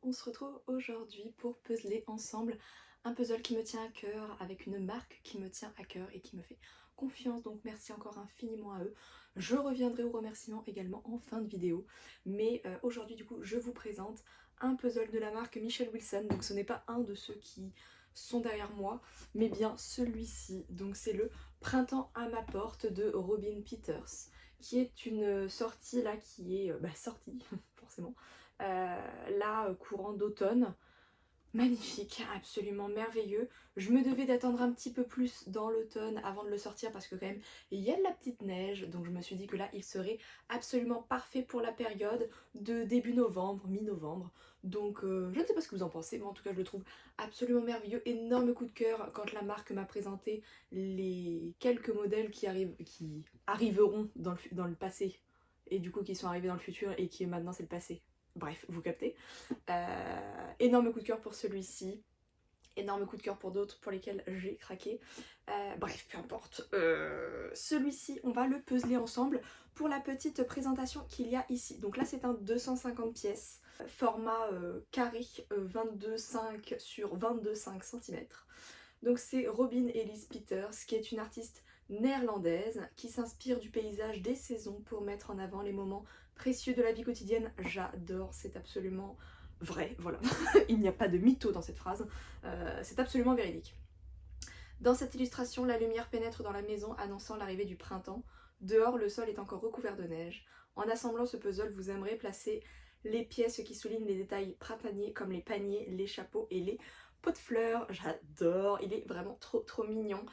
on se retrouve aujourd'hui pour puzzler ensemble un puzzle qui me tient à cœur, avec une marque qui me tient à cœur et qui me fait confiance, donc merci encore infiniment à eux. Je reviendrai aux remerciements également en fin de vidéo, mais aujourd'hui du coup je vous présente un puzzle de la marque Michel Wilson, donc ce n'est pas un de ceux qui sont derrière moi, mais bien celui-ci, donc c'est le Printemps à ma porte de Robin Peters, qui est une sortie là qui est sortie forcément là courant d'automne. Magnifique, absolument merveilleux. Je me devais d'attendre un petit peu plus dans l'automne avant de le sortir parce que quand même il y a de la petite neige, donc je me suis dit que là il serait absolument parfait pour la période de début novembre, mi-novembre. Donc je ne sais pas ce que vous en pensez, mais en tout cas je le trouve absolument merveilleux. Énorme coup de cœur quand la marque m'a présenté les quelques modèles qui arriveront dans le passé et du coup qui sont arrivés dans le futur et qui maintenant c'est le passé. Bref, vous captez. Énorme coup de cœur pour celui-ci, énorme coup de cœur pour d'autres pour lesquels j'ai craqué. Bref, peu importe. Celui-ci, on va le puzzler ensemble pour la petite présentation qu'il y a ici. Donc là, c'est un 250 pièces, format carré 22,5 sur 22,5 cm. Donc c'est Robin Elise Peters, qui est une artiste néerlandaise qui s'inspire du paysage des saisons pour mettre en avant les moments précieux de la vie quotidienne. J'adore, c'est absolument vrai, voilà. Il n'y a pas de mytho dans cette phrase, c'est absolument véridique. Dans cette illustration, la lumière pénètre dans la maison annonçant l'arrivée du printemps. Dehors, le sol est encore recouvert de neige. En assemblant ce puzzle, vous aimerez placer les pièces qui soulignent les détails printaniers comme les paniers, les chapeaux et les pots de fleurs. J'adore, il est vraiment trop mignon.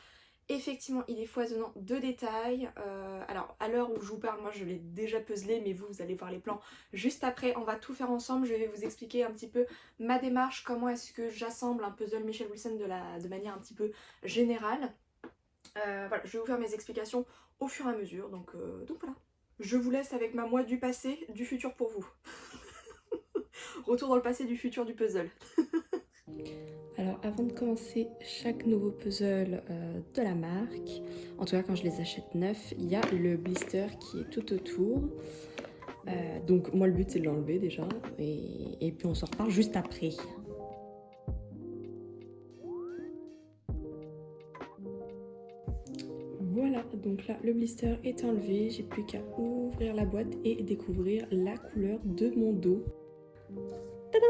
Effectivement, il est foisonnant de détails. Alors, à l'heure où je vous parle, moi je l'ai déjà puzzlé, mais vous allez voir les plans juste après. On va tout faire ensemble. Je vais vous expliquer un petit peu ma démarche, comment est-ce que j'assemble un puzzle Michel Wilson de manière un petit peu générale. Voilà, je vais vous faire mes explications au fur et à mesure. Donc voilà. Je vous laisse avec ma moi du passé, du futur pour vous. Retour dans le passé, du futur du puzzle. Alors avant de commencer chaque nouveau puzzle de la marque, en tout cas quand je les achète neufs, il y a le blister qui est tout autour. Donc moi le but c'est de l'enlever déjà et puis on s'en repart juste après. Voilà, donc là le blister est enlevé, j'ai plus qu'à ouvrir la boîte et découvrir la couleur de mon dos. Tadam!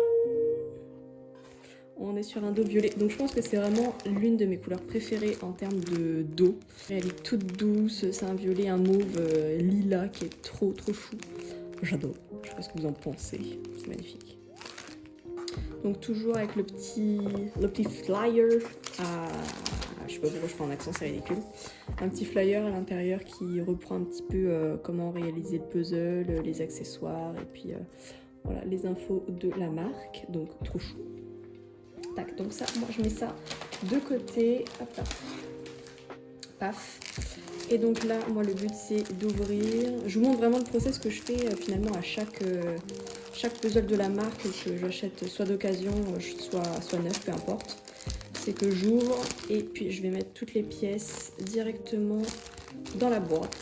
On est sur un dos violet, donc je pense que c'est vraiment l'une de mes couleurs préférées en termes de dos. Elle est toute douce, c'est un violet, un mauve lilas qui est trop chou. J'adore, je sais pas ce que vous en pensez, c'est magnifique. Donc toujours avec le petit flyer je sais pas pourquoi je fais un accent, c'est ridicule. Un petit flyer à l'intérieur qui reprend un petit peu comment réaliser le puzzle, les accessoires et puis voilà les infos de la marque, donc trop chou. Tac, donc ça, moi je mets ça de côté, hop là, paf. Et donc là, moi le but c'est d'ouvrir. Je vous montre vraiment le process que je fais finalement à chaque puzzle de la marque que j'achète soit d'occasion, soit neuf, peu importe. C'est que j'ouvre et puis je vais mettre toutes les pièces directement dans la boîte.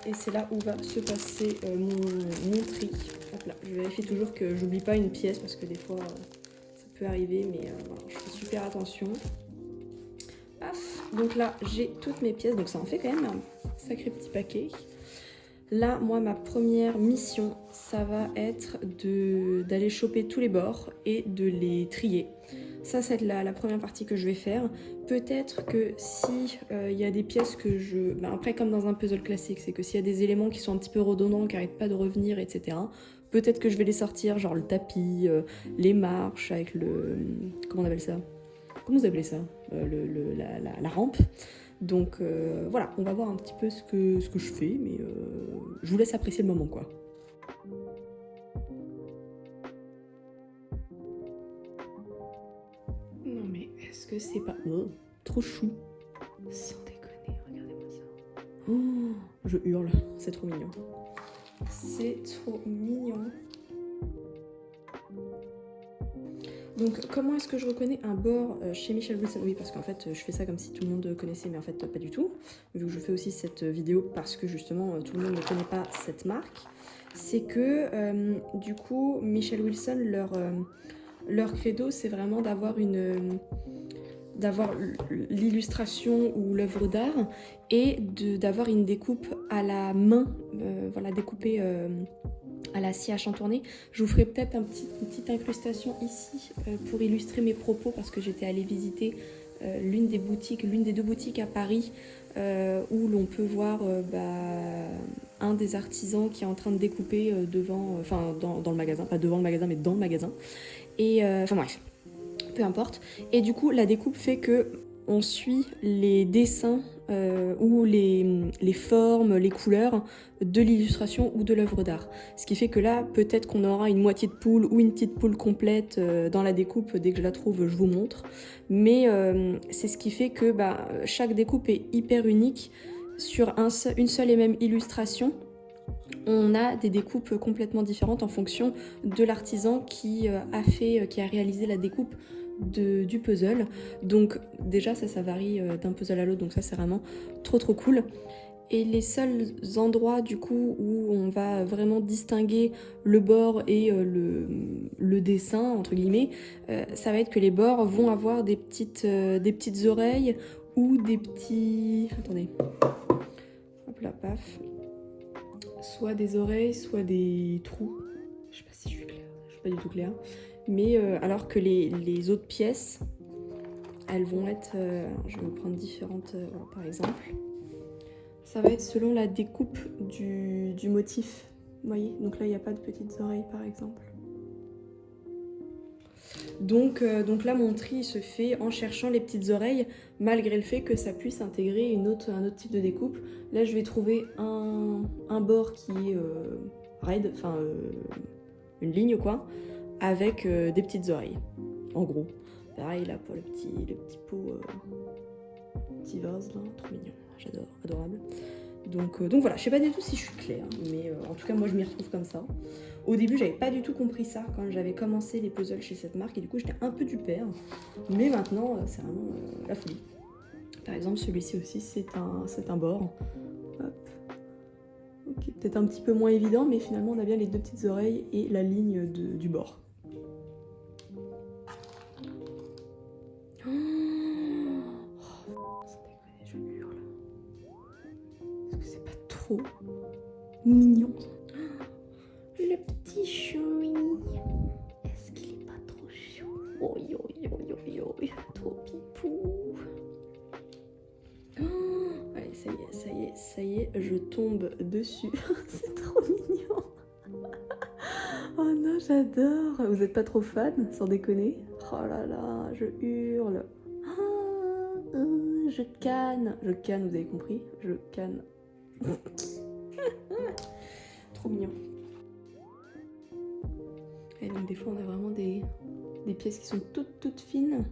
Et c'est là où va se passer mon tri. Hop là, je vérifie toujours que j'oublie pas une pièce parce que des fois ça peut arriver, mais voilà, je fais super attention. Paf. Donc là j'ai toutes mes pièces, donc ça en fait quand même un sacré petit paquet. Là, moi, ma première mission, ça va être d'aller choper tous les bords et de les trier. Ça, c'est la première partie que je vais faire. Peut-être que si y a des pièces que je... Ben après, comme dans un puzzle classique, c'est que s'il y a des éléments qui sont un petit peu redondants, qui n'arrêtent pas de revenir, etc., peut-être que je vais les sortir, genre le tapis, les marches avec le... Comment on appelle ça? Comment vous appelez ça? La rampe. Donc voilà, on va voir un petit peu ce que je fais, mais je vous laisse apprécier le moment, quoi. Non mais est-ce que c'est pas... Oh, trop chou. Sans déconner, regardez-moi ça. Oh, je hurle, c'est trop mignon. C'est trop mignon. Donc comment est-ce que je reconnais un bord chez Michel Wilson? Oui, parce qu'en fait je fais ça comme si tout le monde connaissait, mais en fait pas du tout. Vu que je fais aussi cette vidéo parce que justement tout le monde ne connaît pas cette marque. c'est que du coup Michelle Wilson, leur credo c'est vraiment d'avoir l'illustration ou l'œuvre d'art et d'avoir une découpe à la main, voilà, découpée à la scie à chantourner. Je vous ferai peut-être une petite incrustation ici pour illustrer mes propos parce que j'étais allée visiter l'une des deux boutiques à Paris où l'on peut voir un des artisans qui est en train de découper dans le magasin, pas devant le magasin mais dans le magasin. Et enfin bref, peu importe. Et du coup, la découpe fait que on suit les dessins ou les formes, les couleurs de l'illustration ou de l'œuvre d'art. Ce qui fait que là, peut-être qu'on aura une moitié de poule ou une petite poule complète dans la découpe. Dès que je la trouve, je vous montre. Mais c'est ce qui fait que chaque découpe est hyper unique sur une seule et même illustration. On a des découpes complètement différentes en fonction de l'artisan qui a réalisé la découpe du puzzle. Donc déjà ça varie d'un puzzle à l'autre, donc ça c'est vraiment trop cool. Et les seuls endroits du coup où on va vraiment distinguer le bord et le dessin entre guillemets, ça va être que les bords vont avoir des petites oreilles ou des petits... Attendez. Hop là, paf. Soit des oreilles, soit des trous. Je sais pas si je suis claire, je suis pas du tout claire. Mais alors que les autres pièces, elles vont être... je vais vous prendre différentes, par exemple. Ça va être selon la découpe du motif. Vous voyez, donc là, il n'y a pas de petites oreilles, par exemple. Donc là, mon tri se fait en cherchant les petites oreilles, malgré le fait que ça puisse intégrer un autre type de découpe. Là, je vais trouver un bord qui est raide, enfin une ligne quoi, avec des petites oreilles, en gros. Pareil là pour le petit pot, petit vase là, trop mignon, j'adore, adorable. Donc voilà, je sais pas du tout si je suis claire, mais en tout cas moi je m'y retrouve comme ça. Au début j'avais pas du tout compris ça quand j'avais commencé les puzzles chez cette marque et du coup j'étais un peu du père. Mais maintenant c'est vraiment la folie. Par exemple celui-ci aussi c'est un bord. Hop. Ok, peut-être un petit peu moins évident mais finalement on a bien les deux petites oreilles et la ligne du bord. Je hurle. Est-ce que c'est pas trop mignon? Le petit choui. Est-ce qu'il est pas trop chou? Oh yo yo yo yo, trop pipou. Oh, allez, ça y est, je tombe dessus. C'est trop mignon. Oh non, j'adore. Vous êtes pas trop fan, sans déconner? Oh là là, je hurle. Je canne, vous avez compris? Je canne. Trop mignon. Et donc des fois on a vraiment des pièces qui sont toutes fines.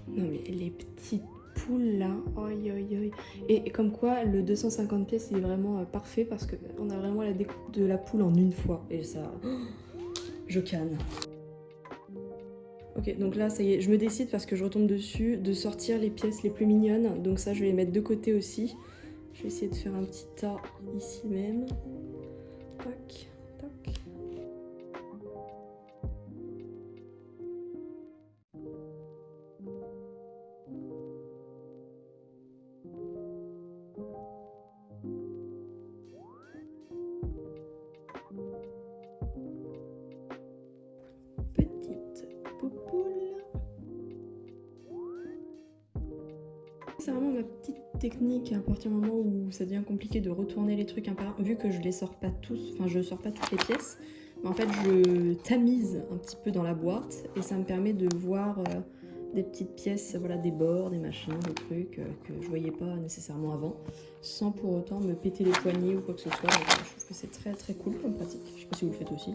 Non mais les petites poules là, oi oi oi. Et comme quoi le 250 pièces il est vraiment parfait parce qu'on a vraiment la découpe de la poule en une fois. Et ça, je canne. Ok, donc là ça y est, je me décide parce que je retombe dessus de sortir les pièces les plus mignonnes. Donc ça je vais les mettre de côté aussi. Je vais essayer de faire un petit tas ici même. Tac, tac. Petite poupoule. C'est vraiment ma petite technique à partir du moment où ça devient compliqué de retourner les trucs un par un, vu que je les sors pas tous, enfin je sors pas toutes les pièces, mais en fait je tamise un petit peu dans la boîte et ça me permet de voir des petites pièces, voilà, des bords, des machins, des trucs que je voyais pas nécessairement avant, sans pour autant me péter les poignets ou quoi que ce soit. Donc, je trouve que c'est très cool comme pratique, je sais pas si vous le faites aussi.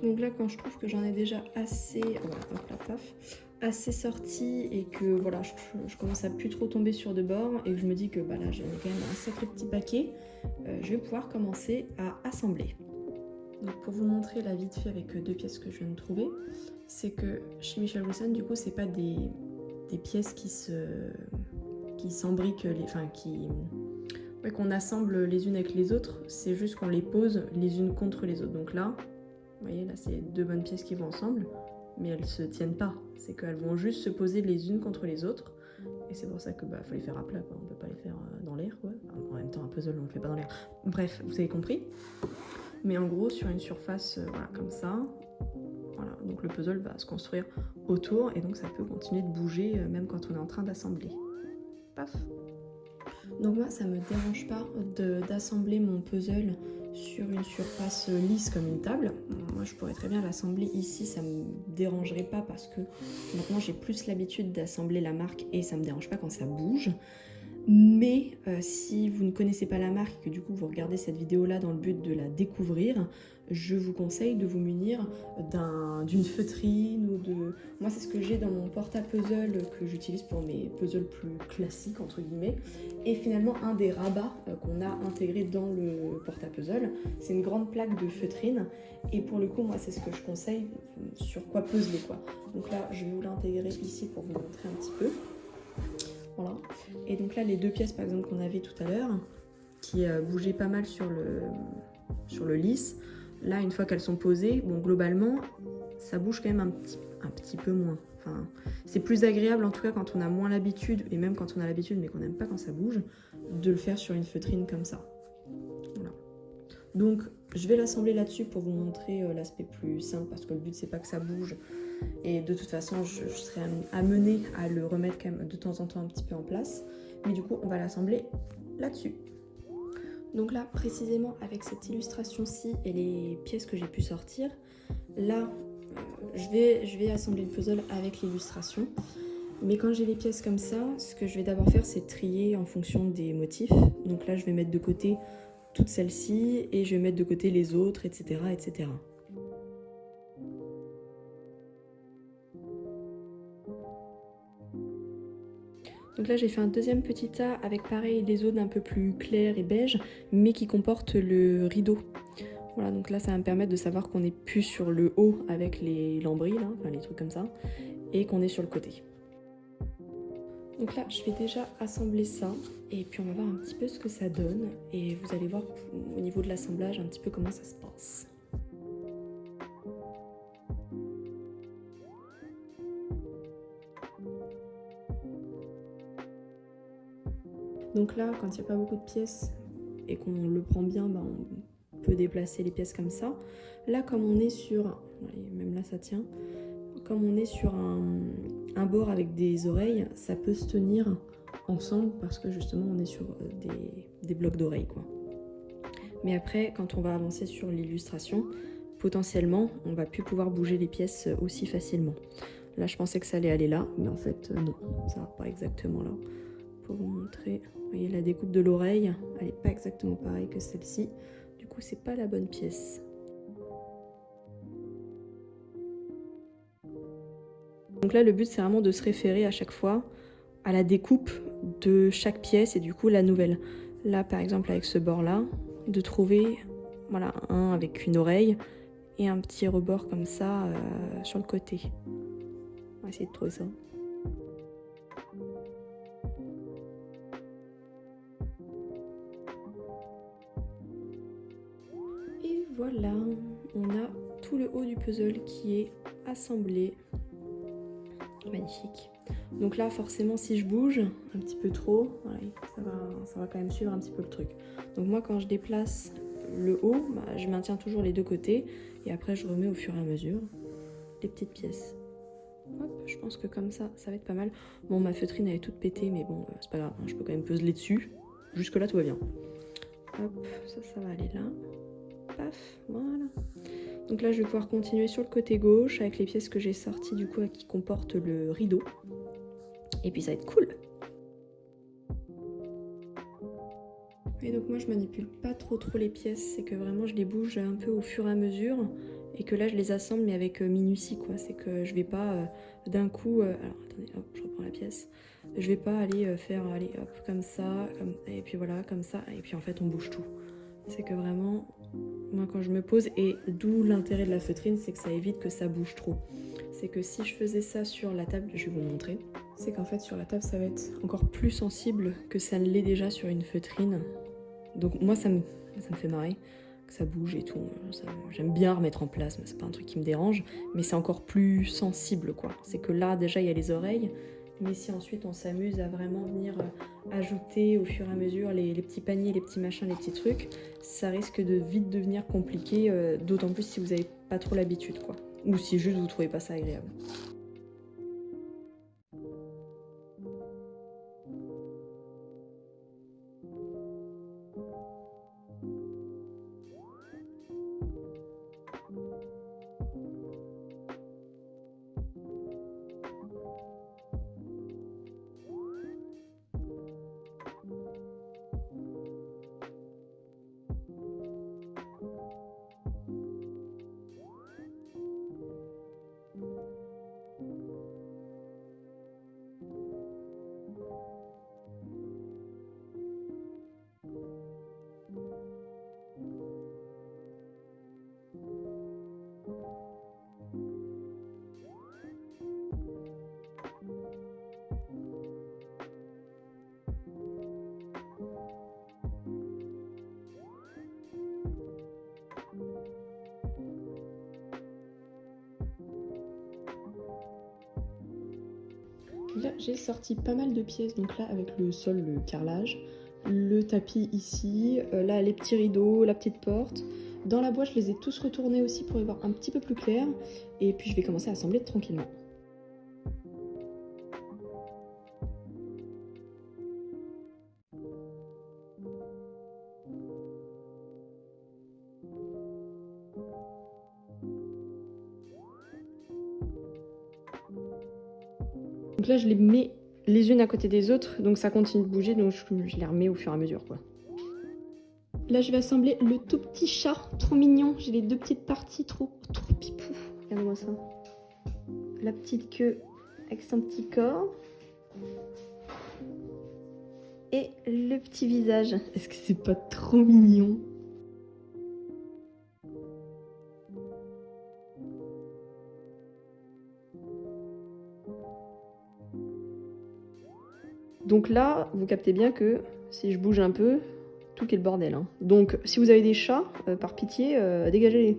Donc là quand je trouve que j'en ai déjà assez, voilà, hop là, paf, assez sorti et que voilà je commence à plus trop tomber sur de bord et que je me dis que là j'ai quand même un sacré petit paquet, je vais pouvoir commencer à assembler. Donc pour vous montrer là vite fait avec deux pièces que je viens de trouver, c'est que chez Michelle Wilson du coup c'est pas des pièces qui s'embriquent, ouais, qu'on assemble les unes avec les autres, c'est juste qu'on les pose les unes contre les autres. Donc là, vous voyez, là c'est deux bonnes pièces qui vont ensemble, mais elles se tiennent pas. C'est qu'elles vont juste se poser les unes contre les autres. Et c'est pour ça que faut les faire à plat, quoi. On peut pas les faire dans l'air, quoi. En même temps, un puzzle, on le fait pas dans l'air. Bref, vous avez compris. Mais en gros, sur une surface, voilà, comme ça, voilà. Donc le puzzle va se construire autour, et donc ça peut continuer de bouger, même quand on est en train d'assembler. Paf. Donc moi, ça me dérange pas d'assembler mon puzzle sur une surface lisse comme une table. Moi, je pourrais très bien l'assembler ici, ça me dérangerait pas parce que maintenant j'ai plus l'habitude d'assembler la marque et ça me dérange pas quand ça bouge. Mais si vous ne connaissez pas la marque et que du coup vous regardez cette vidéo là dans le but de la découvrir, je vous conseille de vous munir d'une feutrine ou de... Moi c'est ce que j'ai dans mon porte-à-puzzle que j'utilise pour mes puzzles plus classiques entre guillemets. Et finalement un des rabats qu'on a intégré dans le porte-à-puzzle, c'est une grande plaque de feutrine. Et pour le coup moi c'est ce que je conseille sur quoi puzzler quoi. Donc là je vais vous l'intégrer ici pour vous montrer un petit peu. Voilà. Et donc là, les deux pièces par exemple qu'on avait tout à l'heure, qui bougeaient pas mal sur le lisse, là, une fois qu'elles sont posées, bon, globalement, ça bouge quand même un petit peu moins. Enfin, c'est plus agréable en tout cas quand on a moins l'habitude, et même quand on a l'habitude mais qu'on n'aime pas quand ça bouge, de le faire sur une feutrine comme ça. Voilà. Donc, je vais l'assembler là-dessus pour vous montrer l'aspect plus simple, parce que le but, c'est pas que ça bouge. Et de toute façon, je serai amenée à le remettre quand même de temps en temps un petit peu en place. Mais du coup, on va l'assembler là-dessus. Donc là, précisément avec cette illustration-ci et les pièces que j'ai pu sortir, là, je vais assembler le puzzle avec l'illustration. Mais quand j'ai les pièces comme ça, ce que je vais d'abord faire, c'est trier en fonction des motifs. Donc là, je vais mettre de côté toutes celles-ci et je vais mettre de côté les autres, etc., etc. Donc là j'ai fait un deuxième petit tas avec pareil les zones un peu plus claires et beige mais qui comportent le rideau. Voilà, donc là ça va me permettre de savoir qu'on n'est plus sur le haut avec les lambris là, enfin les trucs comme ça, et qu'on est sur le côté. Donc là je vais déjà assembler ça et puis on va voir un petit peu ce que ça donne et vous allez voir au niveau de l'assemblage un petit peu comment ça se passe. Donc là, quand il n'y a pas beaucoup de pièces et qu'on le prend bien, ben on peut déplacer les pièces comme ça. Là, comme on est sur, même là ça tient, comme on est sur un bord avec des oreilles, ça peut se tenir ensemble parce que justement on est sur des blocs d'oreilles quoi. Mais après, quand on va avancer sur l'illustration, potentiellement, on va plus pouvoir bouger les pièces aussi facilement. Là, je pensais que ça allait aller là, mais en fait, non, ça va pas exactement là. Pour vous montrer, vous voyez la découpe de l'oreille, elle n'est pas exactement pareille que celle-ci, du coup c'est pas la bonne pièce. Donc là le but c'est vraiment de se référer à chaque fois à la découpe de chaque pièce et du coup la nouvelle. Là par exemple avec ce bord là, de trouver voilà, un avec une oreille et un petit rebord comme ça sur le côté. On va essayer de trouver ça. Voilà, on a tout le haut du puzzle qui est assemblé. Magnifique. Donc là, forcément, si je bouge un petit peu trop, ouais, ça va quand même suivre un petit peu le truc. Donc moi, quand je déplace le haut, bah, je maintiens toujours les deux côtés et après, je remets au fur et à mesure les petites pièces. Hop, je pense que comme ça, ça va être pas mal. Bon, ma feutrine, elle est toute pétée, mais bon, c'est pas grave, hein, je peux quand même puzzler dessus. Jusque là, tout va bien. Hop, ça va aller là. Paf, voilà. Donc là je vais pouvoir continuer sur le côté gauche avec les pièces que j'ai sorties du coup qui comportent le rideau. Et puis ça va être cool. Et donc moi je manipule pas trop les pièces, c'est que vraiment je les bouge un peu au fur et à mesure et que là je les assemble mais avec minutie quoi. C'est que je vais pas d'un coup, alors attendez, hop, je reprends la pièce. Je vais pas aller faire, allez hop, comme ça, et puis voilà, comme ça, et puis en fait on bouge tout. C'est que vraiment, moi quand je me pose, et d'où l'intérêt de la feutrine, c'est que ça évite que ça bouge trop. C'est que si je faisais ça sur la table, je vais vous montrer, c'est qu'en fait sur la table ça va être encore plus sensible que ça ne l'est déjà sur une feutrine. Donc moi ça me fait marrer que ça bouge et tout. J'aime bien remettre en place, mais c'est pas un truc qui me dérange. Mais c'est encore plus sensible quoi. C'est que là déjà il y a les oreilles. Mais si ensuite on s'amuse à vraiment venir ajouter au fur et à mesure les petits paniers, les petits machins, les petits trucs, ça risque de vite devenir compliqué, d'autant plus si vous n'avez pas trop l'habitude quoi. Ou si juste vous trouvez pas ça agréable. Là, j'ai sorti pas mal de pièces, donc là avec le sol, le carrelage, le tapis ici, là les petits rideaux, la petite porte. Dans la boîte, je les ai tous retournés aussi pour y voir un petit peu plus clair. Et puis je vais commencer à assembler tranquillement. Donc là, je les mets les unes à côté des autres, donc ça continue de bouger, donc je les remets au fur et à mesure, quoi. Là, je vais assembler le tout petit chat, trop mignon. J'ai les deux petites parties, trop pipou. Regardez-moi ça. La petite queue avec son petit corps. Et le petit visage. Est-ce que c'est pas trop mignon ? Donc là, vous captez bien que si je bouge un peu, tout est le bordel. Hein. Donc si vous avez des chats, par pitié, dégagez-les.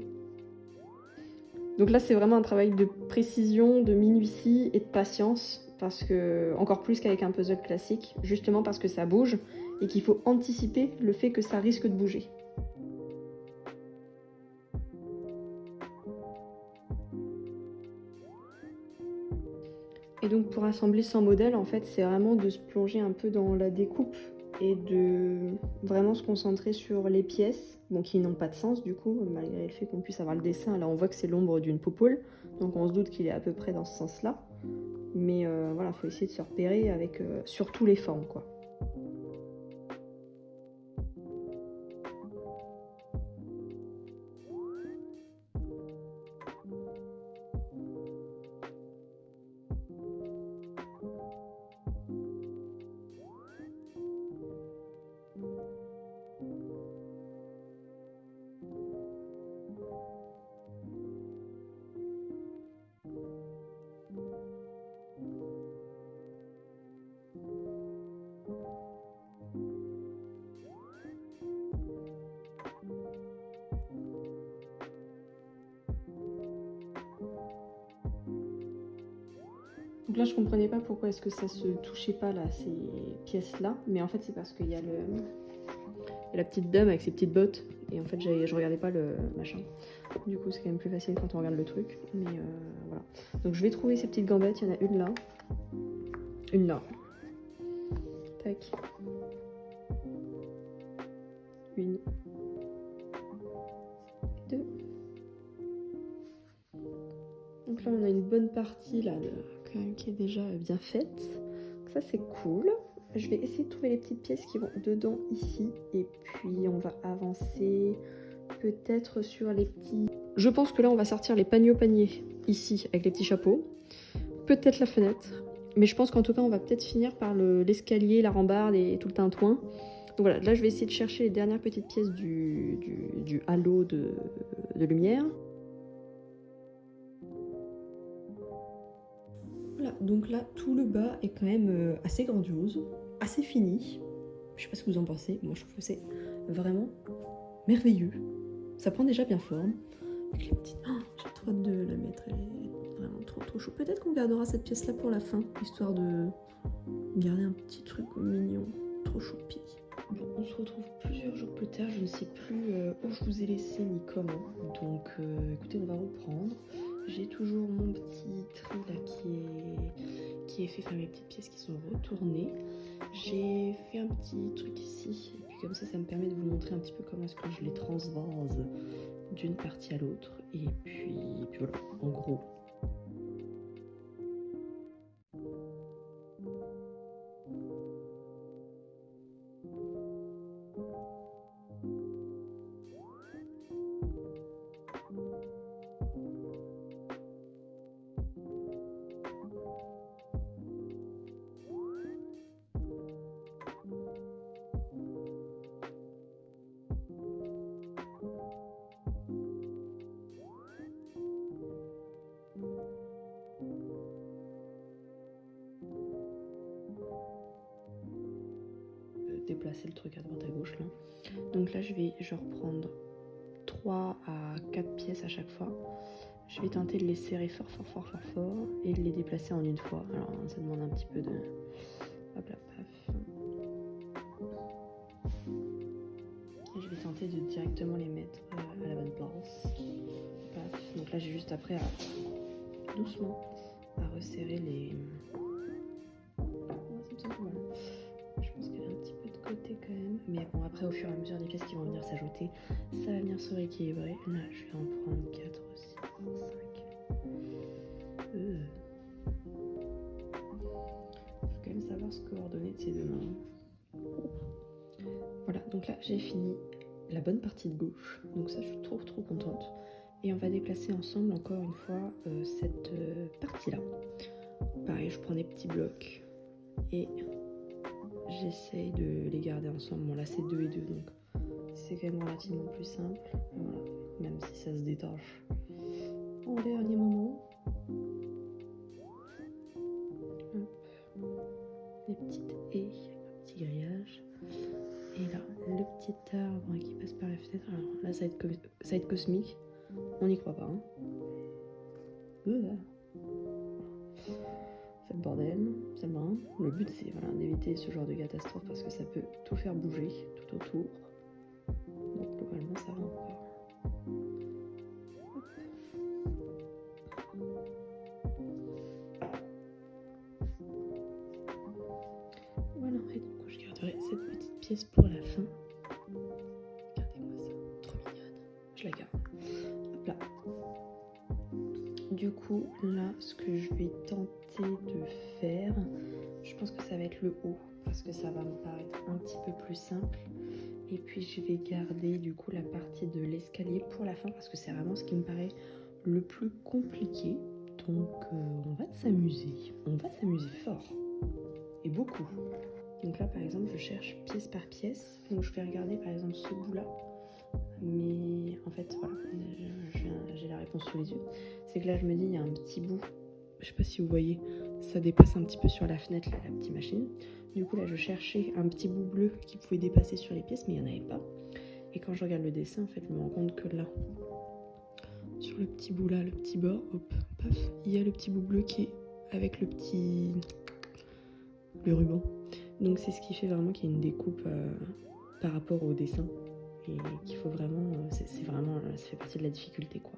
Donc là, c'est vraiment un travail de précision, de minutie et de patience, parce que encore plus qu'avec un puzzle classique, justement parce que ça bouge et qu'il faut anticiper le fait que ça risque de bouger. Et donc pour assembler sans modèle, en fait, c'est vraiment de se plonger un peu dans la découpe et de vraiment se concentrer sur les pièces, bon, qui n'ont pas de sens du coup, malgré le fait qu'on puisse avoir le dessin. Là, on voit que c'est l'ombre d'une poupole, donc on se doute qu'il est à peu près dans ce sens-là. Mais voilà, il faut essayer de se repérer avec surtout les formes, quoi. Donc là, je comprenais pas pourquoi est-ce que ça se touchait pas, là, ces pièces-là. Mais en fait, c'est parce qu'il y a la petite dame avec ses petites bottes. Et en fait, je regardais pas le machin. Du coup, c'est quand même plus facile quand on regarde le truc. Mais voilà. Donc je vais trouver ces petites gambettes. Il y en a une là. Une là. Tac. Une. Deux. Donc là, on a une bonne partie là, qui est déjà bien faite. Donc ça, c'est cool. Je vais essayer de trouver les petites pièces qui vont dedans ici. Et puis, on va avancer peut-être sur les petits... Je pense que là, on va sortir les paniers ici, avec les petits chapeaux. Peut-être la fenêtre. Mais je pense qu'en tout cas, on va peut-être finir par l'escalier, la rambarde et tout le tintouin. Donc voilà, là, je vais essayer de chercher les dernières petites pièces du halo de lumière. Voilà, donc là, tout le bas est quand même assez grandiose, assez fini. Je sais pas ce que vous en pensez, moi je trouve que c'est vraiment merveilleux. Ça prend déjà bien forme. Avec les petites... Oh, j'ai trop hâte de la mettre, elle est vraiment trop chou. Peut-être qu'on gardera cette pièce-là pour la fin, histoire de garder un petit truc mignon, trop choupi. Bon, on se retrouve plusieurs jours plus tard, je ne sais plus où je vous ai laissé ni comment. Donc écoutez, on va reprendre. J'ai toujours mon petit tri là qui est fait, enfin mes petites pièces qui sont retournées. J'ai fait un petit truc ici, et puis comme ça me permet de vous montrer un petit peu comment est-ce que je les transvase d'une partie à l'autre. Et puis voilà, en gros. Déplacer le truc à droite à gauche là. Donc là je vais reprendre 3 à 4 pièces à chaque fois. Je vais tenter de les serrer fort et de les déplacer en une fois. Alors ça demande un petit peu de... Hop là, paf. Et je vais tenter de directement les mettre à la bonne place. Paf. Donc là j'ai juste après à doucement à resserrer les... Je pense qu'elle est un petit peu de côté quand même. Mais bon, après, au fur et à mesure des pièces qui vont venir s'ajouter, ça va venir se rééquilibrer. Là, je vais en prendre 4 aussi. 5. Faut quand même savoir se coordonner de ces deux mains. Voilà, donc là, j'ai fini la bonne partie de gauche. Donc ça, je suis trop contente. Et on va déplacer ensemble, encore une fois, cette partie-là. Pareil, je prends des petits blocs et... j'essaye de les garder ensemble. Bon là c'est 2 et 2 donc c'est quand même relativement plus simple. Voilà. Même si ça se détache en dernier moment. Hop. Les petites haies, le petit grillage. Et là le petit arbre qui passe par la fenêtre. Alors là ça va être cosmique. On n'y croit pas. Hein. C'est le bordel, c'est le brin. Le but c'est voilà, d'éviter ce genre de catastrophe parce que ça peut tout faire bouger tout autour. Donc globalement ça va encore. Voilà, et du coup je garderai cette petite pièce pour la fin. Regardez-moi ça, trop mignonne. Je la garde. Hop là. Du coup, là, ce que je vais tenter de faire, je pense que ça va être le haut, parce que ça va me paraître un petit peu plus simple. Et puis, je vais garder, du coup, la partie de l'escalier pour la fin, parce que c'est vraiment ce qui me paraît le plus compliqué. Donc, on va s'amuser. On va s'amuser fort. Et beaucoup. Donc là, par exemple, je cherche pièce par pièce. Donc, je vais regarder, par exemple, ce bout-là. Mais en fait voilà, j'ai la réponse sous les yeux. C'est que là je me dis il y a un petit bout, je sais pas si vous voyez, ça dépasse un petit peu sur la fenêtre là, la petite machine. Du coup là je cherchais un petit bout bleu qui pouvait dépasser sur les pièces mais il n'y en avait pas. Et quand je regarde le dessin en fait je me rends compte que là, sur le petit bout là, le petit bord, hop, paf, il y a le petit bout bleu qui est avec le ruban. Donc c'est ce qui fait vraiment qu'il y a une découpe par rapport au dessin. Et qu'il faut vraiment, c'est vraiment, ça fait partie de la difficulté quoi.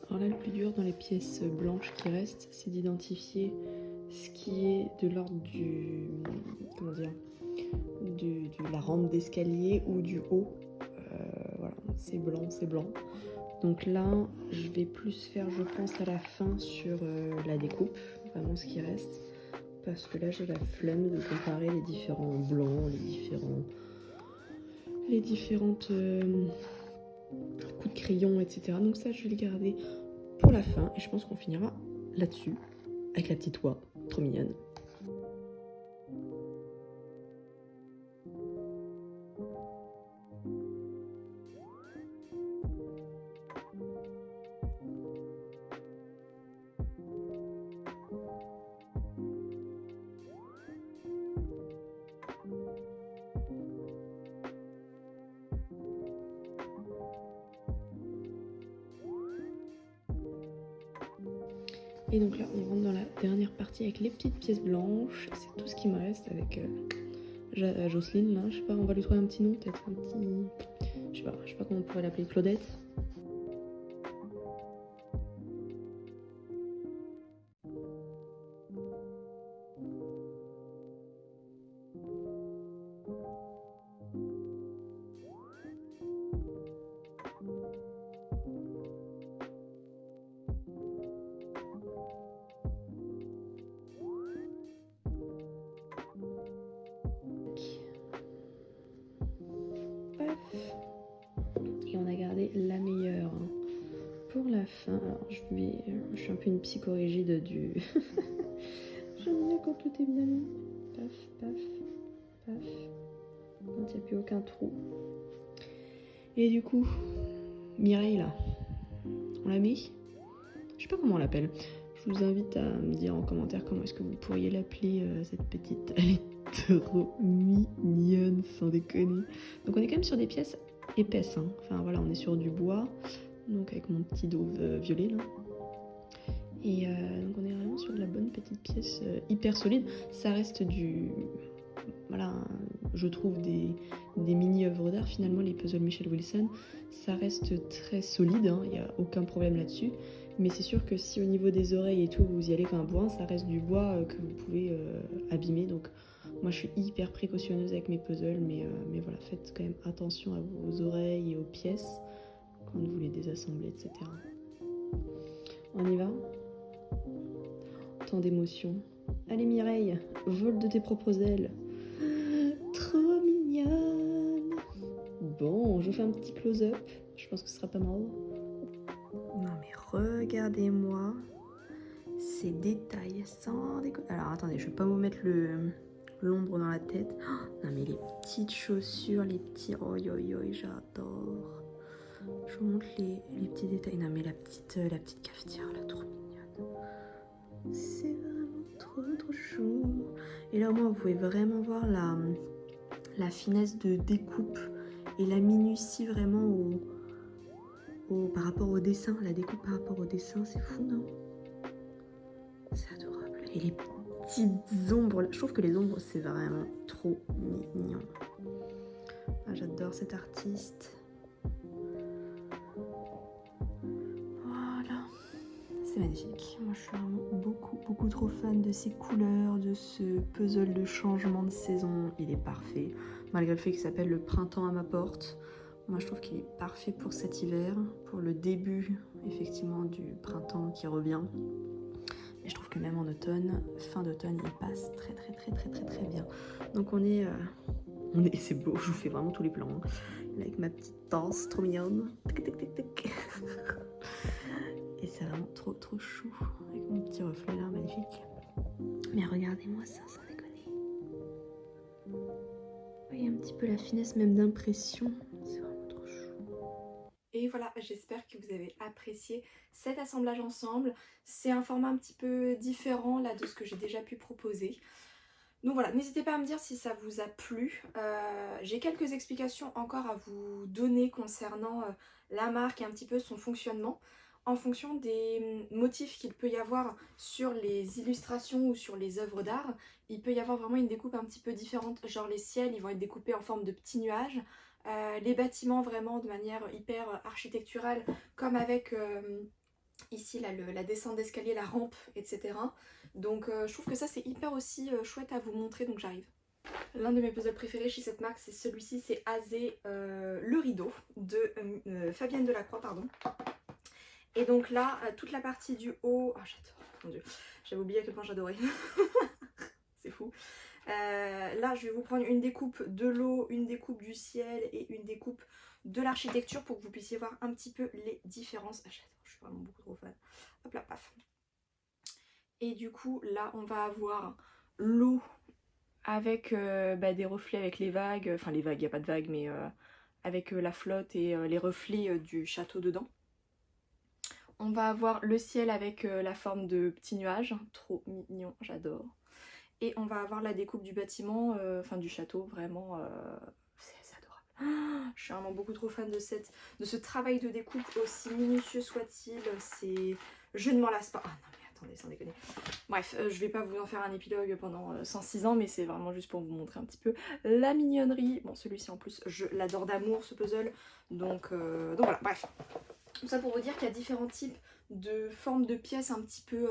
Alors là, le plus dur dans les pièces blanches qui restent, c'est d'identifier ce qui est de l'ordre du... comment dire, de la rampe d'escalier ou du haut. Voilà, c'est blanc. Donc là, je vais plus faire, je pense, à la fin sur la découpe, vraiment ce qui reste. Parce que là, j'ai la flemme de comparer les différents blancs, les différents les différentes coups de crayon, etc. Donc ça, je vais les garder pour la fin. Et je pense qu'on finira là-dessus, avec la petite oie, trop mignonne. Et donc là, on rentre dans la dernière partie avec les petites pièces blanches. C'est tout ce qui me reste avec Jocelyne, là. Je sais pas, on va lui trouver un petit nom, peut-être un petit... Je sais pas comment on pourrait l'appeler, Claudette. Et on a gardé la meilleure pour la fin. Alors je suis un peu une psychorigide du... J'aime bien quand tout est bien mis. Paf, paf, paf. Quand il n'y a plus aucun trou. Et du coup, Mireille là, on l'a mis. Je sais pas comment on l'appelle. Je vous invite à me dire en commentaire comment est-ce que vous pourriez l'appeler, cette petite... Elle est trop mignonne, sans déconner. Donc on est quand même sur des pièces épaisses, hein. Enfin voilà, on est sur du bois, donc avec mon petit dos violet là. Et donc on est vraiment sur de la bonne petite pièce hyper solide. Ça reste voilà, je trouve des mini œuvres d'art. Finalement, les puzzles Michelle Wilson, ça reste très solide, hein. Il n'y a aucun problème là-dessus. Mais c'est sûr que si au niveau des oreilles et tout, vous y allez comme un bourrin, ça reste du bois que vous pouvez abîmer. Donc moi je suis hyper précautionneuse avec mes puzzles, mais voilà, faites quand même attention à vos oreilles et aux pièces quand vous les désassemblez, etc. On y va? Tant d'émotions. Allez Mireille, vole de tes propres ailes. Trop mignonne. Bon, je fais un petit close-up. Je pense que ce sera pas mal. Non mais regardez-moi ces détails sans déconner. Alors attendez, je vais pas vous mettre l'ombre dans la tête. Oh, non mais les petites chaussures, les petits... Oh yo yo, j'adore. Je vous montre les petits détails. Non mais la petite cafetière là, trop mignonne. C'est vraiment trop chou. Et là au moins vous pouvez vraiment voir la finesse de découpe et la minutie vraiment par rapport au dessin. La découpe par rapport au dessin, c'est fou, non? C'est adorable. Et les petites ombres, je trouve que les ombres c'est vraiment trop mignon. Ah, j'adore cet artiste. Voilà, c'est magnifique. Moi je suis vraiment beaucoup trop fan de ces couleurs, de ce puzzle de changement de saison. Il est parfait, malgré le fait qu'il s'appelle le printemps à ma porte. Moi je trouve qu'il est parfait pour cet hiver, pour le début effectivement du printemps qui revient. Et je trouve que même en automne, fin d'automne, il passe très bien. Donc on est c'est beau, je vous fais vraiment tous les plans. Hein. Là, avec ma petite pince, trop mignonne. Et c'est vraiment trop chou, avec mon petit reflet là, magnifique. Mais regardez-moi ça, sans déconner. Vous voyez un petit peu la finesse même d'impression. C'est vraiment trop chou. Et voilà, j'espère que vous avez apprécié cet assemblage ensemble. C'est un format un petit peu différent là de ce que j'ai déjà pu proposer. Donc voilà, n'hésitez pas à me dire si ça vous a plu. J'ai quelques explications encore à vous donner concernant la marque et un petit peu son fonctionnement. En fonction des motifs qu'il peut y avoir sur les illustrations ou sur les œuvres d'art, il peut y avoir vraiment une découpe un petit peu différente. Genre les ciels, ils vont être découpés en forme de petits nuages. Les bâtiments vraiment de manière hyper architecturale, comme avec ici la descente d'escalier, la rampe, etc. Donc je trouve que ça c'est hyper aussi chouette à vous montrer, donc j'arrive. L'un de mes puzzles préférés chez cette marque, c'est celui-ci, c'est Azé le rideau de Fabienne Delacroix, pardon. Et donc là, toute la partie du haut, oh j'adore, mon dieu, j'avais oublié à quel point j'adorais, c'est fou. Là je vais vous prendre une découpe de l'eau, une découpe du ciel et une découpe de l'architecture pour que vous puissiez voir un petit peu les différences. Ah, j'adore, je suis vraiment beaucoup trop fan. Hop là, paf. Et du coup là on va avoir l'eau avec des reflets avec les vagues, enfin les vagues, il n'y a pas de vagues, mais avec la flotte et les reflets du château dedans. On va avoir le ciel avec la forme de petits nuages, trop mignon, j'adore. Et on va avoir la découpe du bâtiment, enfin du château, vraiment, c'est adorable. Je suis vraiment beaucoup trop fan de ce travail de découpe, aussi minutieux soit-il. Je ne m'en lasse pas. Ah non mais attendez, sans déconner. Bref, je vais pas vous en faire un épilogue pendant 106 ans, mais c'est vraiment juste pour vous montrer un petit peu la mignonnerie. Bon, celui-ci en plus, je l'adore d'amour, ce puzzle. Donc voilà, bref. Tout ça pour vous dire qu'il y a différents types de formes de pièces un petit peu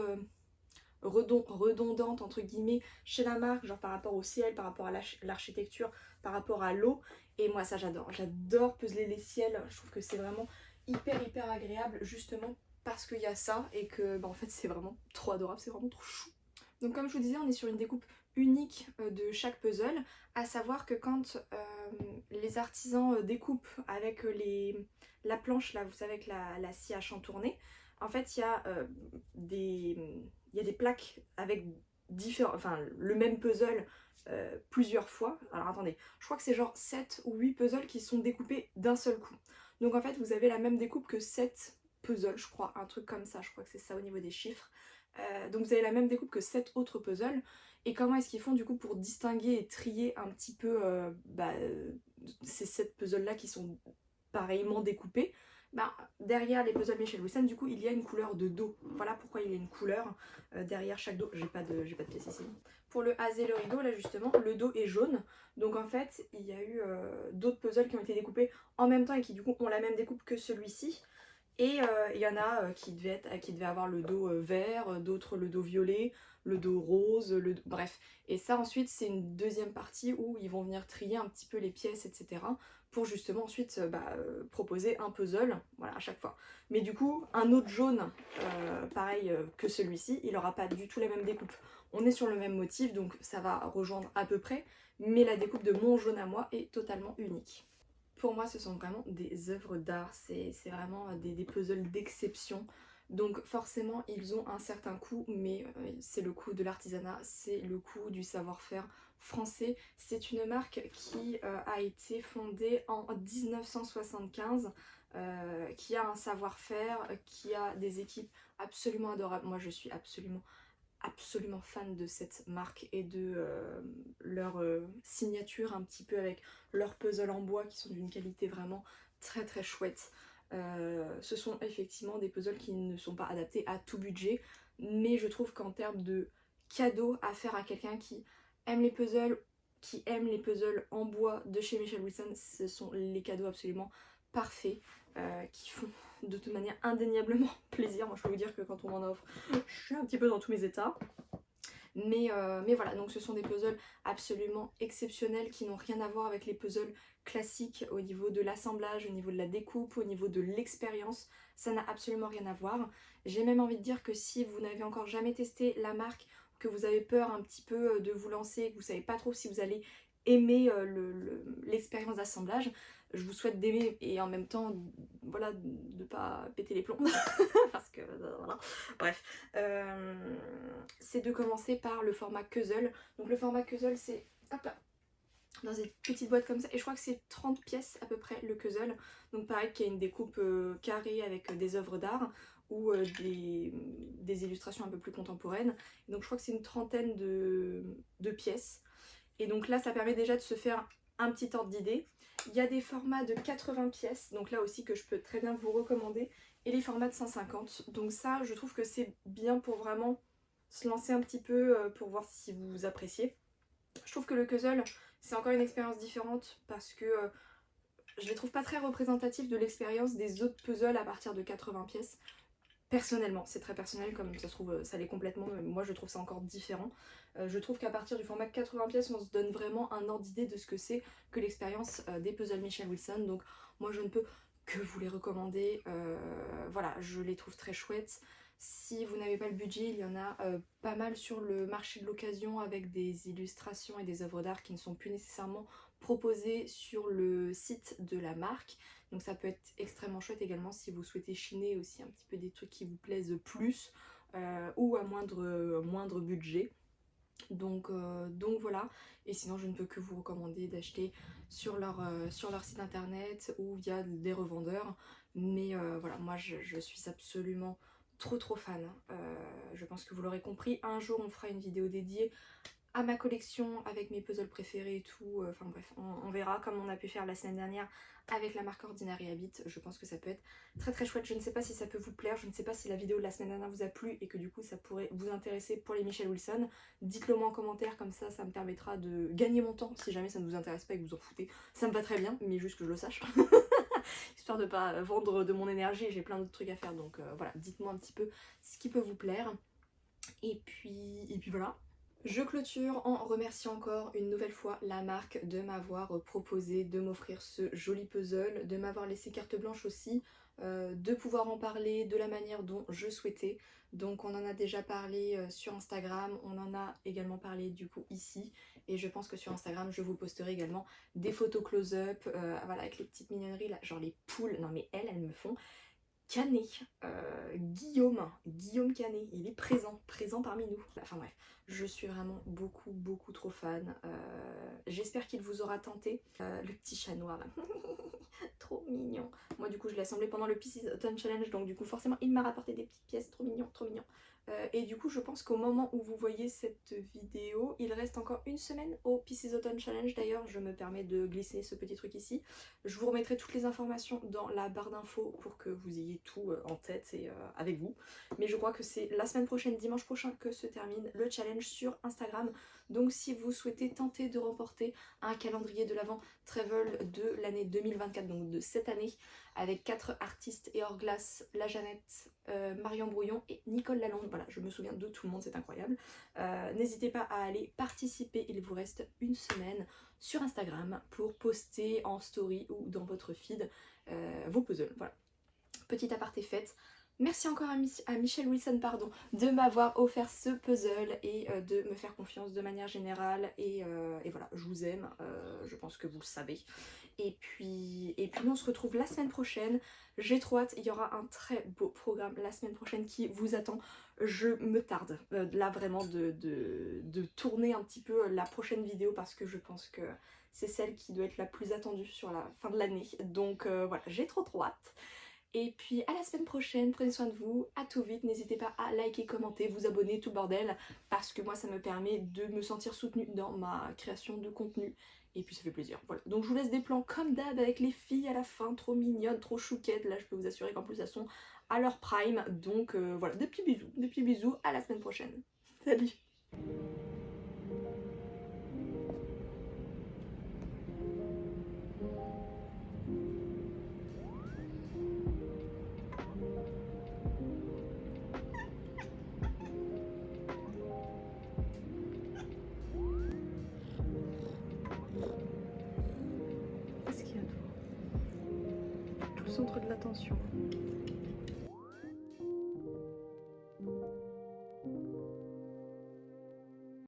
redondantes entre guillemets chez la marque, genre par rapport au ciel, par rapport à l'architecture, par rapport à l'eau. Et moi ça j'adore puzzler les ciels, je trouve que c'est vraiment hyper agréable justement parce qu'il y a ça et que en fait c'est vraiment trop adorable, c'est vraiment trop chou. Donc comme je vous disais, on est sur une découpe unique de chaque puzzle, à savoir que quand les artisans découpent avec la planche là, vous savez, avec la scie à chantourner, en fait il y a des plaques avec le même puzzle plusieurs fois. Alors attendez, je crois que c'est genre 7 ou 8 puzzles qui sont découpés d'un seul coup. Donc en fait vous avez la même découpe que 7 puzzles, je crois, un truc comme ça, je crois que c'est ça au niveau des chiffres. Donc vous avez la même découpe que 7 autres puzzles. Et comment est-ce qu'ils font du coup pour distinguer et trier un petit peu ces 7 puzzles là qui sont pareillement découpés? Derrière les puzzles Michel Wilson, du coup il y a une couleur de dos. Voilà pourquoi il y a une couleur derrière chaque dos. J'ai pas de pièce ici. Pour le hasé le rideau, là justement, le dos est jaune. Donc en fait, il y a eu d'autres puzzles qui ont été découpés en même temps et qui du coup ont la même découpe que celui-ci. Et il y en a qui devaient avoir le dos vert, d'autres le dos violet, le dos rose, bref. Et ça ensuite c'est une deuxième partie où ils vont venir trier un petit peu les pièces, etc. pour justement ensuite proposer un puzzle, voilà, à chaque fois. Mais du coup, un autre jaune, pareil que celui-ci, il n'aura pas du tout la même découpe. On est sur le même motif, donc ça va rejoindre à peu près, mais la découpe de mon jaune à moi est totalement unique. Pour moi, ce sont vraiment des œuvres d'art, c'est vraiment des puzzles d'exception. Donc forcément, ils ont un certain coût, mais c'est le coût de l'artisanat, c'est le coût du savoir-faire français. C'est une marque qui a été fondée en 1975, qui a un savoir-faire, qui a des équipes absolument adorables. Moi, je suis absolument fan de cette marque et de leur signature un petit peu avec leurs puzzles en bois qui sont d'une qualité vraiment très chouette. Ce sont effectivement des puzzles qui ne sont pas adaptés à tout budget, mais je trouve qu'en termes de cadeaux à faire à quelqu'un qui aime les puzzles en bois de chez Michel Wilson, ce sont les cadeaux absolument parfaits qui font de toute manière indéniablement plaisir. Moi je peux vous dire que quand on m'en offre, je suis un petit peu dans tous mes états. Mais voilà, donc ce sont des puzzles absolument exceptionnels qui n'ont rien à voir avec les puzzles classiques au niveau de l'assemblage, au niveau de la découpe, au niveau de l'expérience. Ça n'a absolument rien à voir. J'ai même envie de dire que si vous n'avez encore jamais testé la marque, que vous avez peur un petit peu de vous lancer, que vous savez pas trop si vous allez aimer l'expérience d'assemblage, je vous souhaite d'aimer et en même temps, voilà, de pas péter les plombs. Parce que, voilà. Bref, c'est de commencer par le format Cuzzle. Donc le format Cuzzle, c'est, hop là, dans une petite boîte comme ça, et je crois que c'est 30 pièces à peu près le Cuzzle. Donc pareil, qu'il y a une découpe carrée avec des œuvres d'art ou des illustrations un peu plus contemporaines. Et donc je crois que c'est une trentaine de pièces. Et donc là, ça permet déjà de se faire un petit ordre d'idée. Il y a des formats de 80 pièces, donc là aussi que je peux très bien vous recommander, et les formats de 150. Donc ça, je trouve que c'est bien pour vraiment se lancer un petit peu, pour voir si vous appréciez. Je trouve que le Cuzzle, c'est encore une expérience différente parce que je les trouve pas très représentatifs de l'expérience des autres puzzles à partir de 80 pièces. Personnellement, c'est très personnel, comme ça se trouve ça l'est complètement, mais moi je trouve ça encore différent. Je trouve qu'à partir du format 80 pièces, on se donne vraiment un ordre d'idée de ce que c'est que l'expérience des puzzles Michel Wilson. Donc moi je ne peux que vous les recommander. Voilà, je les trouve très chouettes. Si vous n'avez pas le budget, il y en a pas mal sur le marché de l'occasion avec des illustrations et des œuvres d'art qui ne sont plus nécessairement proposées sur le site de la marque. Donc ça peut être extrêmement chouette également si vous souhaitez chiner aussi un petit peu des trucs qui vous plaisent plus ou à moindre budget. Donc voilà, et sinon je ne peux que vous recommander d'acheter sur leur site internet ou via des revendeurs. Mais voilà, moi je suis absolument trop fan. Je pense que vous l'aurez compris, un jour on fera une vidéo dédiée à ma collection avec mes puzzles préférés et tout. Enfin bref, on verra, comme on a pu faire la semaine dernière avec la marque Ordinary Habit. Je pense que ça peut être très chouette. Je ne sais pas si ça peut vous plaire, je ne sais pas si la vidéo de la semaine dernière vous a plu et que du coup ça pourrait vous intéresser pour les Michelle Wilson. Dites-le moi en commentaire, comme ça me permettra de gagner mon temps si jamais ça ne vous intéresse pas et que vous en foutez. Ça me va très bien, mais juste que je le sache. Histoire de pas vendre de mon énergie, j'ai plein d'autres trucs à faire. Donc voilà, dites-moi un petit peu ce qui peut vous plaire. Et puis voilà. Je clôture en remerciant encore une nouvelle fois la marque de m'avoir proposé de m'offrir ce joli puzzle, de m'avoir laissé carte blanche aussi, de pouvoir en parler de la manière dont je souhaitais. Donc on en a déjà parlé sur Instagram, on en a également parlé du coup ici, et je pense que sur Instagram je vous posterai également des photos close-up, voilà, avec les petites mignonneries là, genre les poules. Non mais elles me font Canet, Guillaume Canet, il est présent parmi nous. Enfin bref, je suis vraiment beaucoup trop fan. J'espère qu'il vous aura tenté. Le petit chat noir là, trop mignon. Moi du coup je l'ai assemblé pendant le Pieces Autumn Challenge, donc du coup forcément il m'a rapporté des petites pièces, trop mignon. Et du coup je pense qu'au moment où vous voyez cette vidéo, il reste encore une semaine au Pieces Autumn Challenge. D'ailleurs je me permets de glisser ce petit truc ici. Je vous remettrai toutes les informations dans la barre d'infos pour que vous ayez tout en tête et avec vous. Mais je crois que c'est la semaine prochaine, dimanche prochain, que se termine le challenge sur Instagram. Donc si vous souhaitez tenter de remporter un calendrier de l'Avent Travel de l'année 2024, donc de cette année, avec 4 artistes et hors glace, la Jeannette, Marion Brouillon et Nicole Lalonde. Voilà, je me souviens de tout le monde, c'est incroyable. N'hésitez pas à aller participer, il vous reste une semaine sur Instagram pour poster en story ou dans votre feed vos puzzles. Voilà, petit aparté fait. Merci encore à Michelle Wilson de m'avoir offert ce puzzle et de me faire confiance de manière générale. Et voilà, je vous aime, je pense que vous le savez. Et puis nous on se retrouve la semaine prochaine. J'ai trop hâte, il y aura un très beau programme la semaine prochaine qui vous attend. Je me tarde là vraiment de tourner un petit peu la prochaine vidéo parce que je pense que c'est celle qui doit être la plus attendue sur la fin de l'année. Donc voilà, j'ai trop hâte. Et puis à la semaine prochaine, prenez soin de vous, à tout vite, n'hésitez pas à liker, commenter, vous abonner, tout bordel, parce que moi ça me permet de me sentir soutenue dans ma création de contenu, et puis ça fait plaisir, voilà. Donc je vous laisse des plans comme d'hab avec les filles à la fin, trop mignonnes, trop chouquettes, là je peux vous assurer qu'en plus elles sont à leur prime, donc voilà, des petits bisous, à la semaine prochaine, salut. Qu'est-ce qu'il y a de vous? Tout le centre de l'attention.